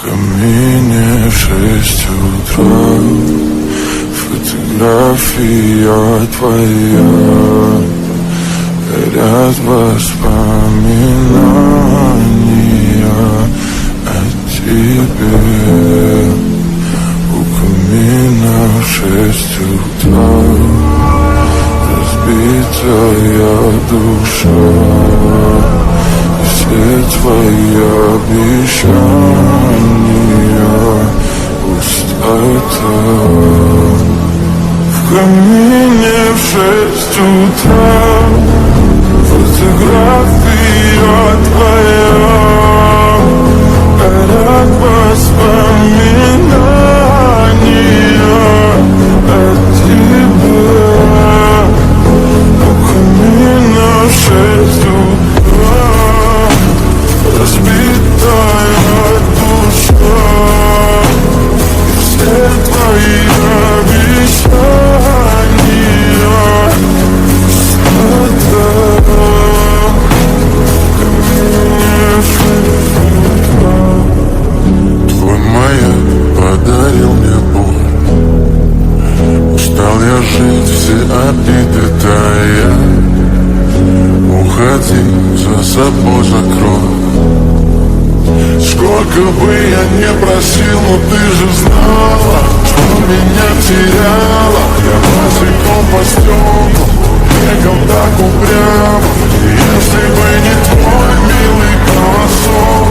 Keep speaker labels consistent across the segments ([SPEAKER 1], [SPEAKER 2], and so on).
[SPEAKER 1] камине в 6 утра. Фотография твоя, горят воспоминания о тебе. У камина в 6 утра, разбитая душа, и все твои обещания пустота. В камине в 6 утра, фотография твоя, горят воспоминания о тебе. У камина в 6 утра, разбитая душа, и все твои обещания пустота. В камине в 6 утра. Твой маяк подарил мне боль. Устал я жить, все обиды тая. Уходи, за собой закрой. Сколько бы я не просил, но ты же знала, что меня теряла. Я босиком по стеклам, бегом так упрямо. И если бы не твой милый голосок,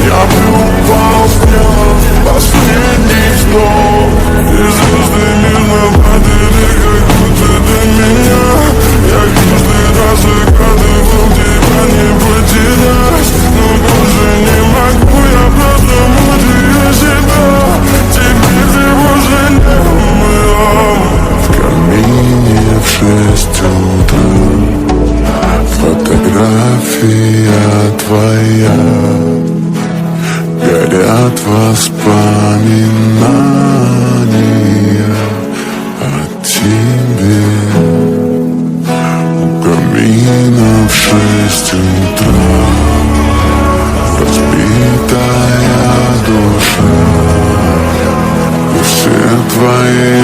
[SPEAKER 1] я бы упал с неба в последний вздох. И звезды мирно падали, как будто до меня. Я каждый раз загадывал тебя не потерять, но больше не могу, я просто мучаю себя. Теперь ты пожалел меня. В камине в 6 утра, фотография твоя, горят воспоминания о тебе. У камина в 6 утра, разбитая душа, и все твои